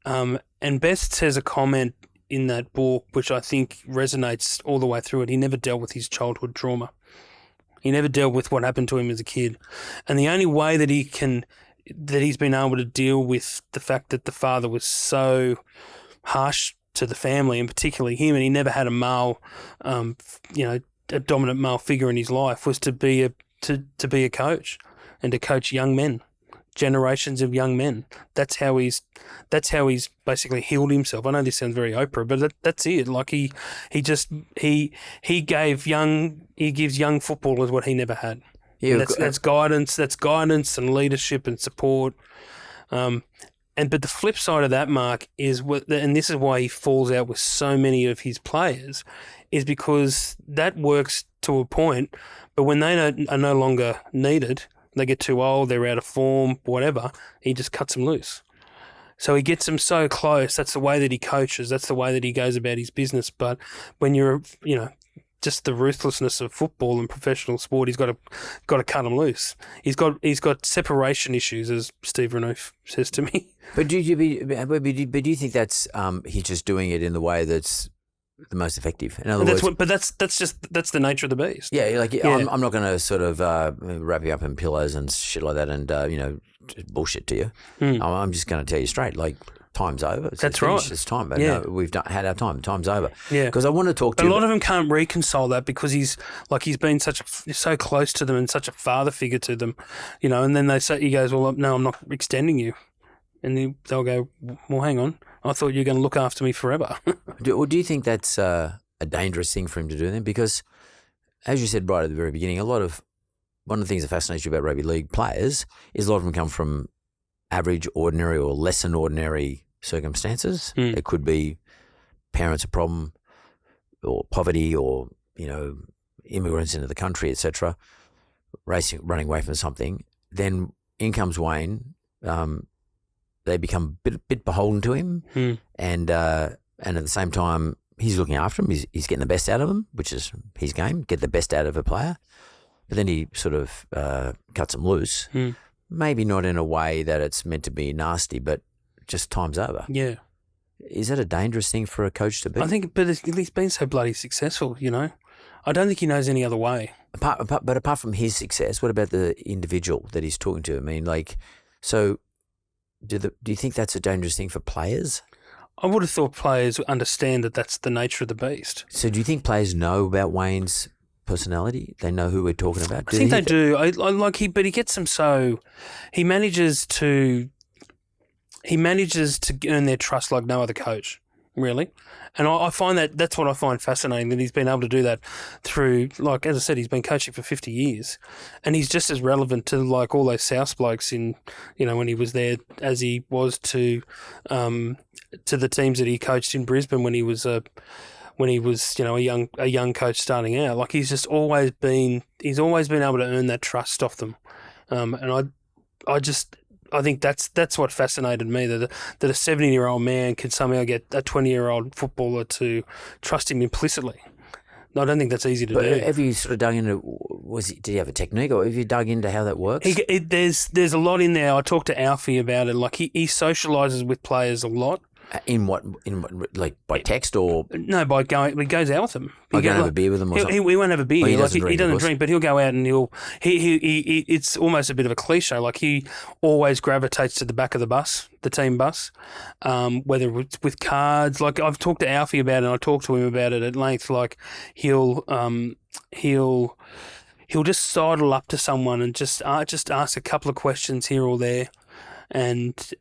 And Best says a comment in that book, which I think resonates all the way through it. He never dealt with his childhood trauma. He never dealt with what happened to him as a kid. And the only way that he's been able to deal with the fact that the father was so harsh to the family, and particularly him, and he never had a male, a dominant male figure in his life, was to be a coach and to coach young men, generations of young men. That's how he's basically healed himself. I know this sounds very Oprah, but that's it. Like he gives young footballers what he never had. Yeah, that's guidance. That's guidance and leadership and support. But the flip side of that, Mark, is and this is why he falls out with so many of his players, is because that works to a point, but when they are no longer needed, they get too old, they're out of form, whatever, he just cuts them loose. So he gets them so close. That's the way that he coaches. That's the way that he goes about his business. But when you're, just the ruthlessness of football and professional sport, he's got to cut them loose. He's got separation issues, as Steve Renouf says to me. But do you think that's he's just doing it in the way that's the most effective? In other words, that's the nature of the beast. Yeah, I'm not going to sort of wrap you up in pillows and shit like that, and just bullshit to you. I'm just going to tell you straight, like, time's over. That's right. It's time. Yeah. No, we've had our time. Time's over. Yeah. Because I want to talk to you. A lot of them can't reconcile that because he's been so close to them and such a father figure to them, and then he goes, well, no, I'm not extending you. And they'll go, well, hang on. I thought you were going to look after me forever. Do you think that's a dangerous thing for him to do then? Because, as you said right at the very beginning, one of the things that fascinates you about rugby league players is a lot of them come from average, ordinary, or less than ordinary circumstances. It could be parents a problem, or poverty, or immigrants into the country, etc. Running away from something. Then in comes Wayne. They become a bit beholden to him, and at the same time, he's looking after them. He's getting the best out of them, which is his game, get the best out of a player. But then he sort of cuts them loose, maybe not in a way that it's meant to be nasty, but just time's over. Yeah. Is that a dangerous thing for a coach to be? I think, but he's been so bloody successful, I don't think he knows any other way. Apart from his success, what about the individual that he's talking to? I mean, do you think that's a dangerous thing for players? I would have thought players understand that that's the nature of the beast. So do you think players know about Wayne's personality? They know who we're talking about? I think they do. But he gets them so... He manages to earn their trust like no other coach, really. And I find that's what I find fascinating, that he's been able to do that through, like, as I said, he's been coaching for 50 years. And he's just as relevant to, like, all those South blokes in, when he was there as he was to the teams that he coached in Brisbane when he was a young coach starting out. Like, he's always been able to earn that trust off them. And I think that's what fascinated me, that a 70-year-old man can somehow get a 20-year-old footballer to trust him implicitly. I don't think that's easy to do. Have you sort of dug into, did he have a technique, or have you dug into how that works? There's a lot in there. I talked to Alfie about it. Like, he socialises with players a lot. In what, like by text or? No, by going. He goes out with them. He go have a beer with them or something? He won't have a beer. He doesn't drink, but he'll go out and he it's almost a bit of a cliche. Like, he always gravitates to the back of the bus, the team bus, whether it's with cards. Like, I've talked to Alfie about it, and I talked to him about it at length. Like, he'll just sidle up to someone and just ask a couple of questions here or there, and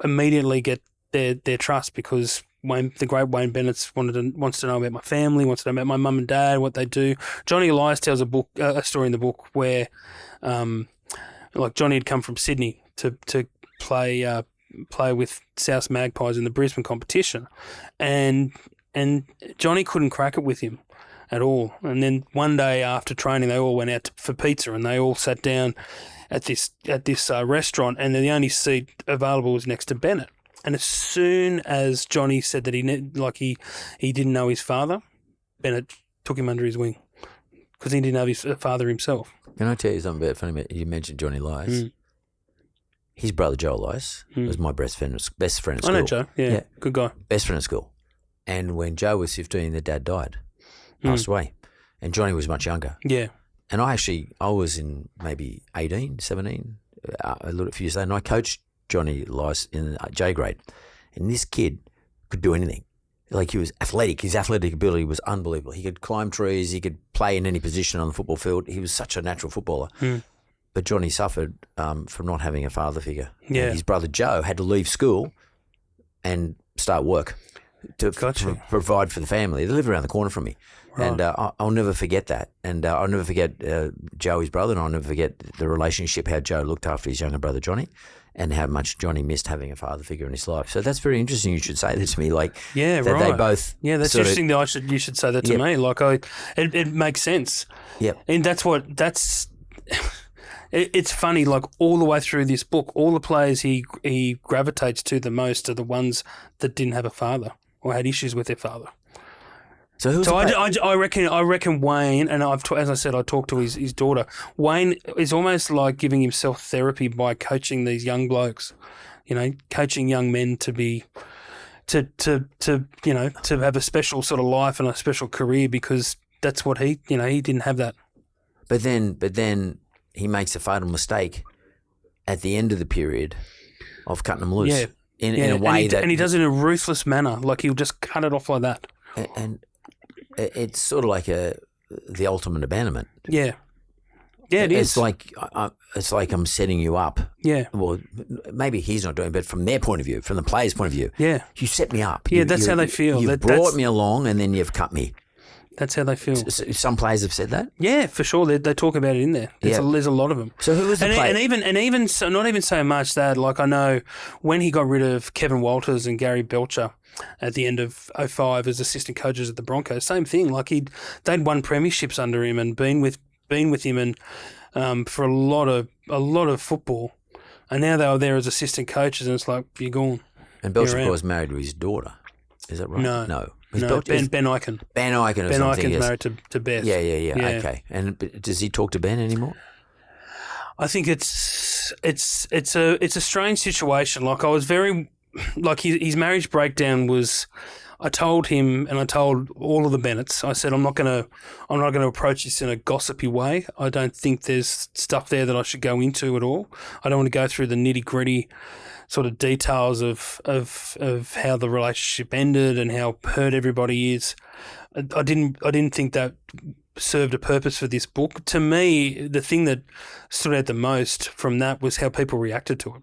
immediately get their trust, because the great Wayne Bennett wants to know about my family, wants to know about my mum and dad, what they do. Johnny Elias tells a story in the book where, like, Johnny had come from Sydney to play with South Magpies in the Brisbane competition, and Johnny couldn't crack it with him at all. And then one day after training, they all went out for pizza, and they all sat down at this restaurant, and the only seat available was next to Bennett. And as soon as Johnny said that he didn't know his father, Bennett took him under his wing, because he didn't have his father himself. Can I tell you something about funny? You mentioned Johnny Elias. His brother Joe Elias was my best friend at school. I know Joe. Yeah, good guy. Best friend at school. And when Joe was 15, their dad died, passed away. And Johnny was much younger. Yeah. And I was in maybe 18, 17, a few years later, and I coached Johnny Elias in J grade. And this kid could do anything. Like, he was athletic. His athletic ability was unbelievable. He could climb trees. He could play in any position on the football field. He was such a natural footballer. But Johnny suffered from not having a father figure. Yeah. And his brother Joe had to leave school and start work to provide for the family. They live around the corner from me. Right. And I'll never forget that. And I'll never forget Joe, his brother, and I'll never forget the relationship, how Joe looked after his younger brother Johnny, and how much Johnny missed having a father figure in his life. So that's very interesting. You should say that to me. Like, that they both. Yeah, that's interesting. That you should say that to me. Like, it makes sense. Yeah, and it's funny. Like, all the way through this book, all the players he gravitates to the most are the ones that didn't have a father or had issues with their father. So I reckon Wayne, and as I said, I talked to his daughter. Wayne is almost like giving himself therapy by coaching these young blokes, coaching young men to have a special sort of life and a special career, because that's what he didn't have that. But then he makes a fatal mistake at the end of the period of cutting them loose. Yeah. In a way and he does it in a ruthless manner. Like, he'll just cut it off like that. And it's sort of like the ultimate abandonment. Yeah. Yeah, it is. It's like I'm setting you up. Yeah. Well, maybe he's not doing it, but from their point of view, from the player's point of view. Yeah. You set me up. Yeah, that's how they feel. You've brought me along and then you've cut me. That's how they feel. Some players have said that? Yeah, for sure. They talk about it in there. There's a lot of them. So who was the player? And even so, not even so much that, like, I know when he got rid of Kevin Walters and Gary Belcher at the end of 2005 as assistant coaches at the Broncos, same thing. Like, they'd won premierships under him and been with him and for a lot of football, and now they were there as assistant coaches, and it's like, you're gone. And Belcher was married to his daughter. Is that right? No. Ben Eichen. Ben Eichen. Ben Eichen's married to Beth. Yeah. Okay. And does he talk to Ben anymore? I think it's a strange situation. Like, I was very, like, his marriage breakdown was, I told him and I told all of the Bennetts, I said, I'm not going to approach this in a gossipy way. I don't think there's stuff there that I should go into at all. I don't want to go through the nitty-gritty sort of details of how the relationship ended and how hurt everybody is. I didn't think that served a purpose for this book. To me, the thing that stood out the most from that was how people reacted to it.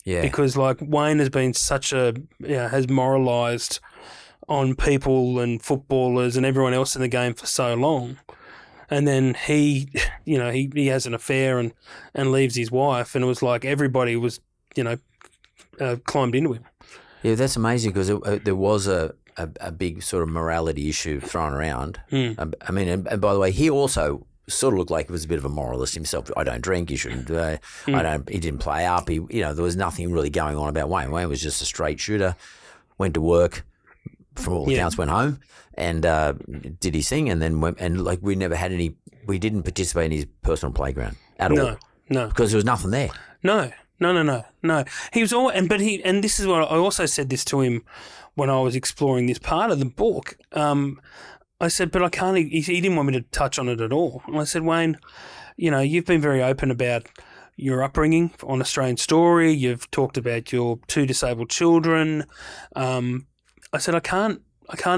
Yeah. Because, like, Wayne has been has moralised on people and footballers and everyone else in the game for so long. And then he has an affair and leaves his wife, and it was like everybody was, climbed into him. Yeah, that's amazing, because there was a big sort of morality issue thrown around. I mean, and by the way, he also sort of looked like he was a bit of a moralist himself. I don't drink. You shouldn't. He didn't play up. There was nothing really going on about Wayne. Wayne was just a straight shooter. Went to work, from all accounts, went home and did his thing, and then went, and like we never had any. We didn't participate in his personal playground at all. No, because there was nothing there. No. He was all, and this is what I also said this to him when I was exploring this part of the book. I said, but I can't. He didn't want me to touch on it at all. And I said, Wayne, you've been very open about your upbringing on Australian Story. You've talked about your 2 disabled children. I said, I can't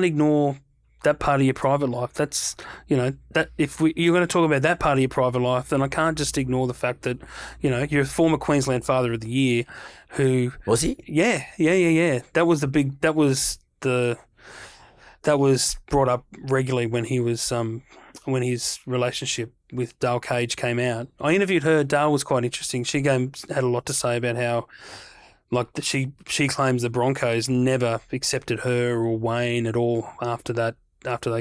ignore that part of your private life. That's, that if you're going to talk about that part of your private life, then I can't just ignore the fact that, you're a former Queensland Father of the Year who... Was he? Yeah. That was brought up regularly when he was when his relationship with Dale Cage came out. I interviewed her. Dale was quite interesting. She had a lot to say about how, like, she claims the Broncos never accepted her or Wayne at all after they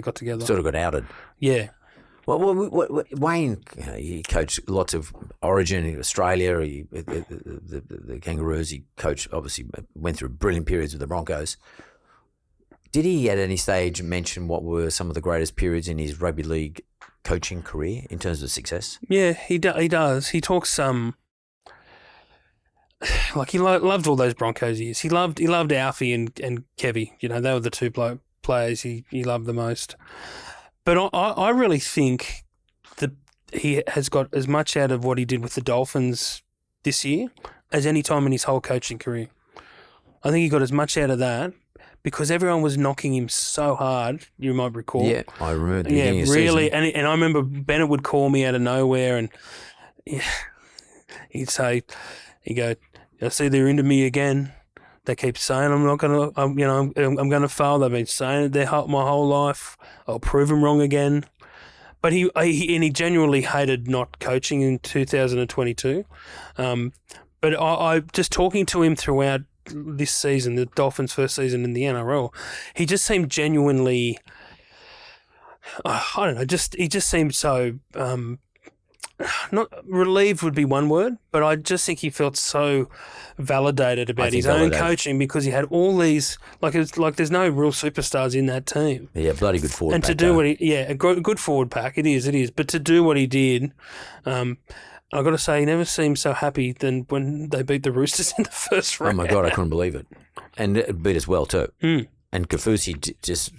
got together. Sort of got outed. Yeah. Well, Wayne, he coached lots of Origin in Australia. The Kangaroos. He coached, obviously, went through brilliant periods with the Broncos. Did he at any stage mention what were some of the greatest periods in his rugby league coaching career in terms of success? Yeah, he does. He talks like he loved all those Broncos years. He loved Alfie and Kevy. You know, they were the two players he loved the most. But I really think that he has got as much out of what he did with the Dolphins this year as any time in his whole coaching career. I think he got as much out of that because everyone was knocking him so hard, you might recall. Yeah, I remember the Yeah, beginning of the really. season. And I remember Bennett would call me out of nowhere and he'd say, he'd go, I see they're into me again. They keep saying I'm going to fail. They've been saying it my whole life. I'll prove them wrong again. But he genuinely hated not coaching in 2022. But I just talking to him throughout this season, the Dolphins' first season in the NRL, he just seemed genuinely, I don't know, he just seemed so, not relieved would be one word, but I just think he felt so validated about his own coaching because he had all these, there's no real superstars in that team. Yeah, bloody good forward and pack. And to do a good forward pack, it is. But to do what he did, I've got to say, he never seemed so happy than when they beat the Roosters in the first round. Oh my God, I couldn't believe it. And it beat us well too. And Kafusi just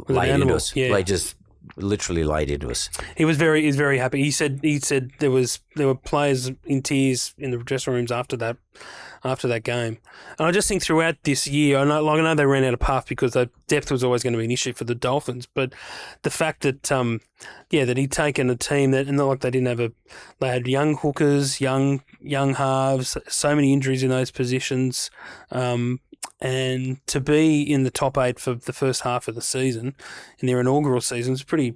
laid into us. Yeah. They just literally laid into us. He was very happy. He said there were players in tears in the dressing rooms after that game. And I just think throughout this year, I know they ran out of path because the depth was always going to be an issue for the Dolphins, but the fact that that he'd taken a team that, and not like they didn't have they had young hookers, young halves, so many injuries in those positions, and to be in the top 8 for the first half of the season in their inaugural season is pretty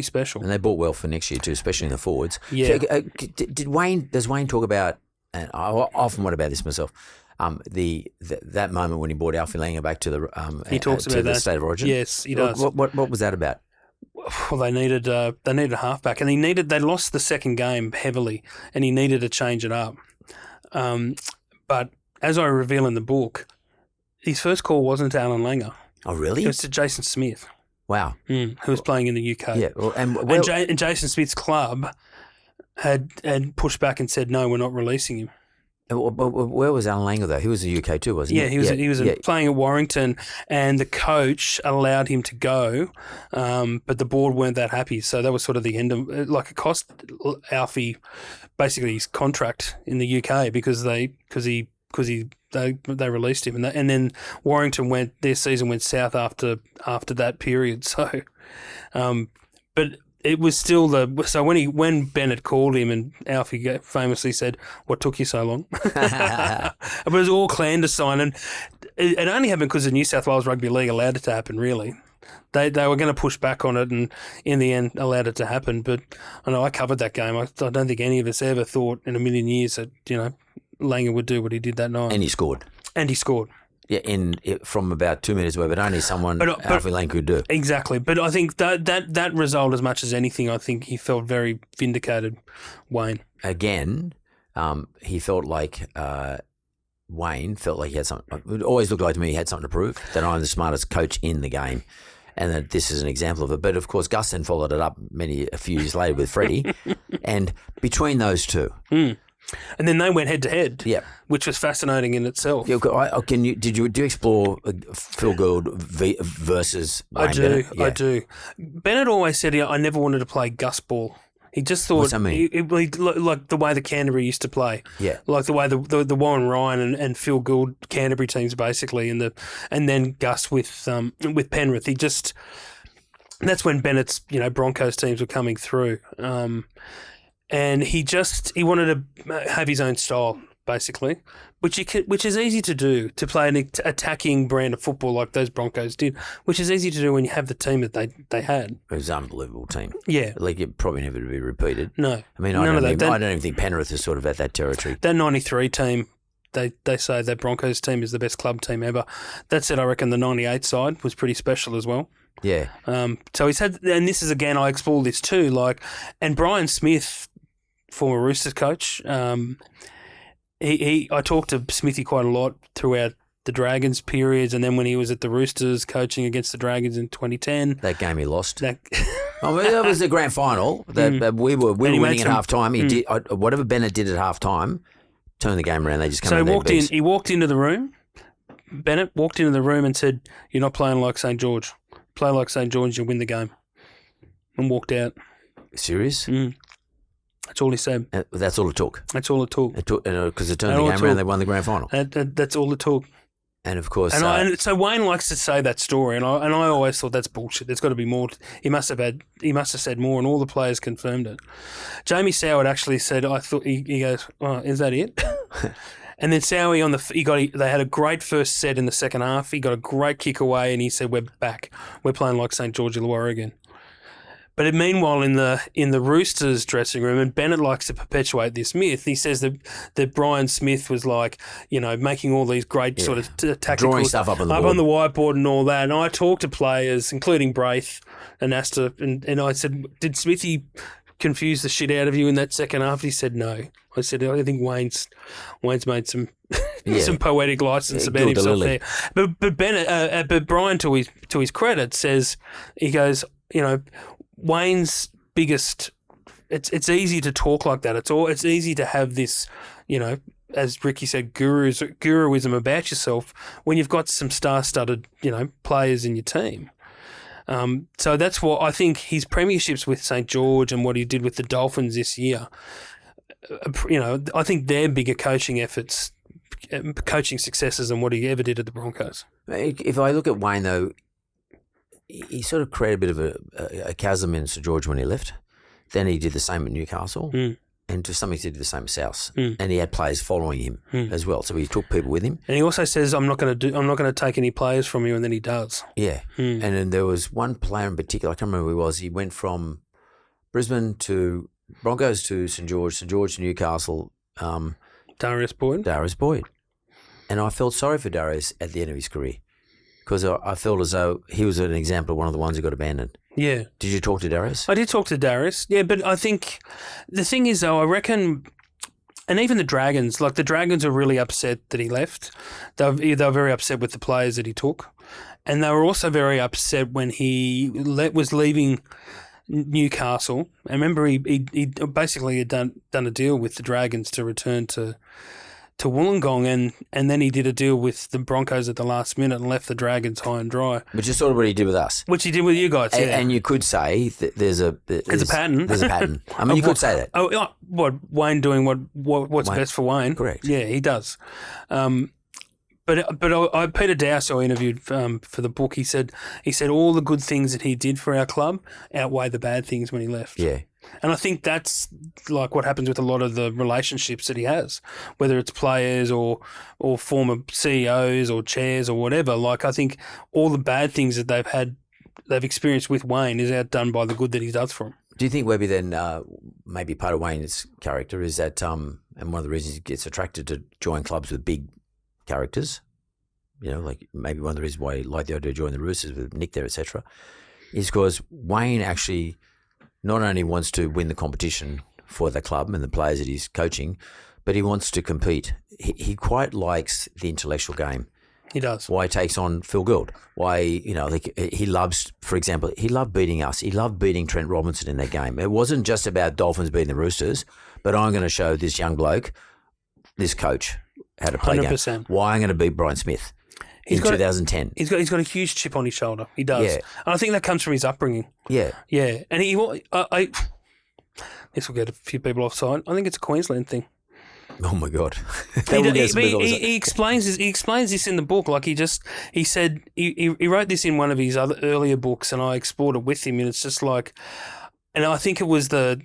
special. And they bought well for next year too, especially in the forwards. Yeah. Does Wayne talk about, and I often wonder about this myself, that moment when he brought Alfie Langer back to the he talks about the that. state of origin? Yes, he does. What was that about? Well, they needed a halfback, and they lost the second game heavily, and he needed to change it up. But as I reveal in the book, his first call wasn't to Alan Langer. Oh, really? It was to Jason Smith. Wow. Who was playing in the UK. Yeah, well, and Jason Smith's club had pushed back and said, no, we're not releasing him. Where was Alan Langer though? He was the UK too, wasn't he? Yeah, he was playing at Warrington, and the coach allowed him to go, but the board weren't that happy. So that was sort of the end of it cost Alfie basically his contract in the UK because they released him, and then Warrington their season went south after that period. So, but it was still when Bennett called him and Alfie famously said, "What took you so long?" But it was all clandestine, and it only happened because the New South Wales Rugby League allowed it to happen. Really, they were going to push back on it, and in the end allowed it to happen. But I know I covered that game. I don't think any of us ever thought in a million years that Langer would do what he did that night. And he scored. Yeah, from about 2 meters away, but only someone Alfie Langer could do. Exactly. But I think that result, as much as anything, I think he felt very vindicated, Wayne. Again, he felt like Wayne felt like he had something. It always looked like to me he had something to prove, that I'm the smartest coach in the game, and that this is an example of it. But, of course, Gus then followed it up a few years later with Freddie. And between those two... And then they went head to head, yeah, which was fascinating in itself. Yeah, do you explore Phil Gould versus Wayne Bennett? Yeah. I do. Bennett always said, I never wanted to play Gus ball. He just thought, what's that mean? Like the way the Canterbury used to play, yeah, like the way the Warren Ryan and Phil Gould Canterbury teams basically, and then Gus with Penrith. That's when Bennett's Broncos teams were coming through. And he wanted to have his own style, basically, which is easy to do, to play an attacking brand of football like those Broncos did, which is easy to do when you have the team that they had. It was an unbelievable team. Yeah. Like it probably never to be repeated. No. I mean, I don't even think Penrith is sort of at that territory. That 93 team, they say that Broncos team is the best club team ever. That said, I reckon the 98 side was pretty special as well. Yeah. So he's had, and this is again, I explore this too, and Brian Smith, former Roosters coach, I talked to Smithy quite a lot throughout the Dragons periods, and then when he was at the Roosters coaching against the Dragons in 2010. That game he lost. I mean, that was the grand final that we were winning at half time. He did whatever Bennett did at half time, turned the game around. They just come in. So he walked into the room. Bennett walked into the room and said, "You're not playing like St. George. Play like St. George, you'll win the game." And walked out. Serious? That's all he said. That's all it took. That's all it took. Because it turned the game around. They won the grand final. That's all it took. And of course, and so Wayne likes to say that story, and I always thought that's bullshit. There's got to be more. He must have said more, and all the players confirmed it. Jamie Soward actually said, "I thought." He goes, "Oh, is that it?" And then Sowie they had a great first set in the second half. He got a great kick away, and he said, "We're back. We're playing like St. George Illawarra again." But meanwhile, in the Roosters dressing room, and Bennett likes to perpetuate this myth. He says that Brian Smith was like, making all these great sort of tactical drawing stuff up on the whiteboard and all that. And I talked to players, including Braith and Asta, and I said, "Did Smithy confuse the shit out of you in that second half?" He said, "No." I said, "I think Wayne's made some some poetic license about himself there." But Bennett, but Brian, to his credit, says he goes, Wayne's biggest. It's easy to talk like that. It's easy to have this, as Ricky said, guruism about yourself when you've got some star-studded, players in your team. So that's what I think his premierships with St. George and what he did with the Dolphins this year. I think they're bigger coaching efforts, coaching successes than what he ever did at the Broncos. If I look at Wayne, though, he sort of created a bit of a chasm in St. George when he left. Then he did the same at Newcastle, and to some extent he did the same at South. And he had players following him as well, so he took people with him. And he also says, "I'm not going to take any players from you," and then he does. Yeah, and then there was one player in particular, I can't remember who he was. He went from Brisbane to Broncos to St. George to Newcastle. Darius Boyd. And I felt sorry for Darius at the end of his career because I felt as though he was an example of one of the ones who got abandoned. Yeah. Did you talk to Darius? I did talk to Darius, yeah, but I think the thing is, though, I reckon, and even the Dragons are really upset that he left. They were very upset with the players that he took. And they were also very upset when he was leaving Newcastle. I remember he basically had done a deal with the Dragons to return to Wollongong, and then he did a deal with the Broncos at the last minute and left the Dragons high and dry. Which is sort of what he did with us. Which he did with you guys, yeah. And you could say that there's a pattern. There's a pattern. I mean, you could say that. Oh, what Wayne doing what's Wayne, best for Wayne? Correct. Yeah, he does. But Peter Dowse, I interviewed for the book. He said all the good things that he did for our club outweigh the bad things when he left. Yeah. And I think that's like what happens with a lot of the relationships that he has, whether it's players or former CEOs or chairs or whatever. Like, I think all the bad things that they've experienced with Wayne is outdone by the good that he does for them. Do you think, Webby, then maybe part of Wayne's character is that, and one of the reasons he gets attracted to join clubs with big characters, like maybe one of the reasons why he liked the idea of joining the Roosters with Nick there, etc., is because Wayne actually not only wants to win the competition for the club and the players that he's coaching, but he wants to compete. He quite likes the intellectual game. He does. Why he takes on Phil Gould. Why, he loves, for example, he loved beating us. He loved beating Trent Robinson in that game. It wasn't just about Dolphins beating the Roosters, but I'm going to show this young bloke, this coach, how to play 100%. game. Why I'm going to beat Brian Smith in 2010. He's got a huge chip on his shoulder. He does. Yeah. And I think that comes from his upbringing. Yeah. Yeah. And this will get a few people offside. I think it's a Queensland thing. Oh my God. He explains this in the book. Like he said he wrote this in one of his other earlier books, and I explored it with him, and it's just like, and I think it was the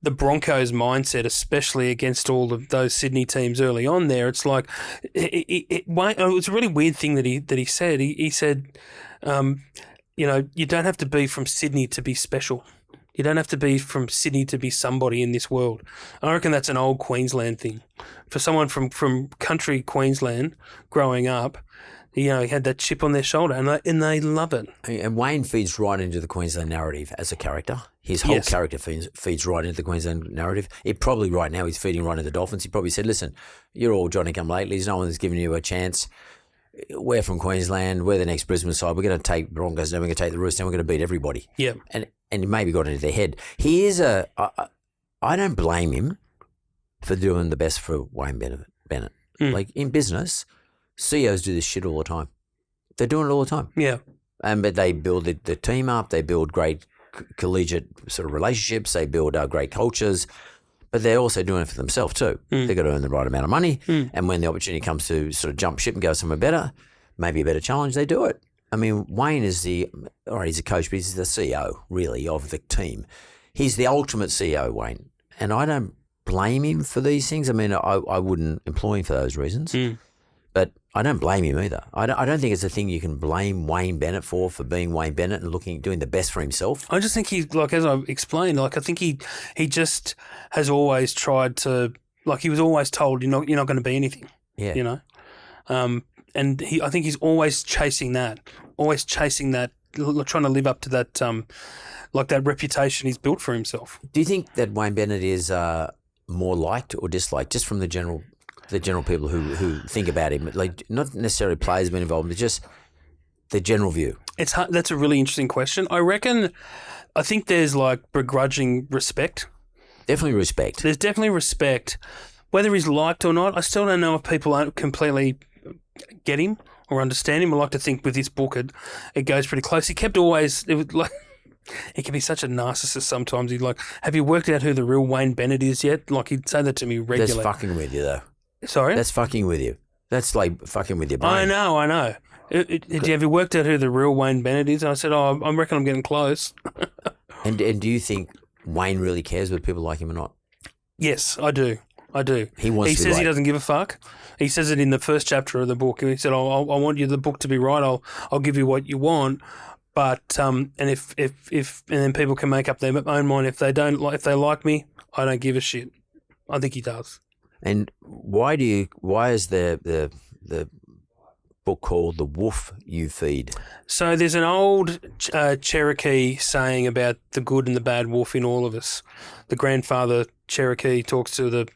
Broncos mindset, especially against all of those Sydney teams early on there. It's like, it was a really weird thing that he said. He said, you don't have to be from Sydney to be special. You don't have to be from Sydney to be somebody in this world. I reckon that's an old Queensland thing. For someone from country Queensland growing up, he had that chip on their shoulder, and they love it. And Wayne feeds right into the Queensland narrative as a character. His whole character feeds right into the Queensland narrative. It probably right now he's feeding right into the Dolphins. He probably said, listen, you're all Johnny-come-latelys. No one's giving you a chance. we're from Queensland, we're the next Brisbane side, we're going to take Broncos, then we're going to take the Roosters, and we're going to beat everybody. Yeah. And he maybe got into their head. I don't blame him for doing the best for Wayne Bennett. Like in business, CEOs do this shit all the time. They're doing it all the time. Yeah. But they build the team up, they build great collegiate sort of relationships, they build great cultures, but they're also doing it for themselves too. They've got to earn the right amount of money, and when the opportunity comes to sort of jump ship and go somewhere better, maybe a better challenge, they do it. I mean, Wayne is he's a coach, but he's the CEO, really, of the team. He's the ultimate CEO, Wayne, and I don't blame him for these things. I mean, I wouldn't employ him for those reasons, but I don't blame him either. I don't think it's a thing you can blame Wayne Bennett for being Wayne Bennett and doing the best for himself. I just think he's, like, as I've explained, like, I think he just has always tried to, like, he was always told you're not going to be anything. Yeah. You know? And I think he's always chasing that, trying to live up to that, like that reputation he's built for himself. Do you think that Wayne Bennett is more liked or disliked, just from the general people who think about him, like not necessarily players being involved, but just the general view? It's hard, that's a really interesting question. I think there's like begrudging respect. Definitely respect. There's definitely respect. Whether he's liked or not, I still don't know if people don't completely get him or understand him. I like to think with this book it goes pretty close. He can be such a narcissist sometimes. He's like, have you worked out who the real Wayne Bennett is yet? Like, he'd say that to me regularly. That's fucking with you, though. Sorry? That's fucking with you. That's like fucking with your brain. I know. Have you worked out who the real Wayne Bennett is? And I said, I reckon I'm getting close. And do you think Wayne really cares whether people like him or not? Yes, I do. He says he doesn't give a fuck. He says it in the first chapter of the book. He said, I want the book to be right. I'll give you what you want. But and if then people can make up their own mind. If they like me, I don't give a shit. I think he does. And why is the book called The Wolf You Feed? So there's an old Cherokee saying about the good and the bad wolf in all of us. The grandfather Cherokee talks to the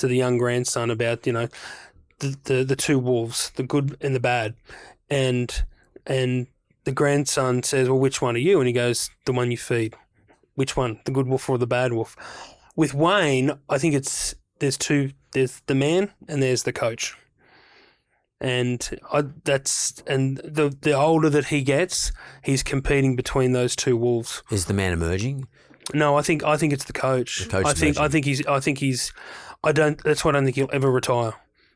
young grandson about, the two wolves, the good and the bad, and the grandson says, well, which one are you? And he goes, the one you feed. Which one, the good wolf or the bad wolf? With Wayne, I think there's the man and there's the coach. And the older that he gets, he's competing between those two wolves. Is the man emerging? No, I think it's the coach. The coach. That's why I don't think he'll ever retire,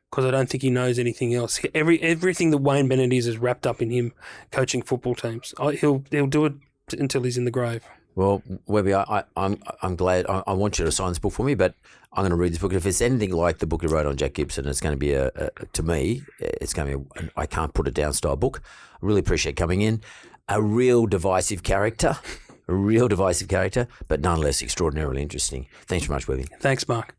because I don't think he knows anything else. Everything that Wayne Bennett is wrapped up in him coaching football teams. He'll do it until he's in the grave. Well, Webby, I'm glad. I want you to sign this book for me, but I'm going to read this book. If it's anything like the book you wrote on Jack Gibson, it's going to be to me, it's going to be I can't put it down style book. I really appreciate coming in. A real divisive character, but nonetheless extraordinarily interesting. Thanks very much, Webby. Thanks, Mark.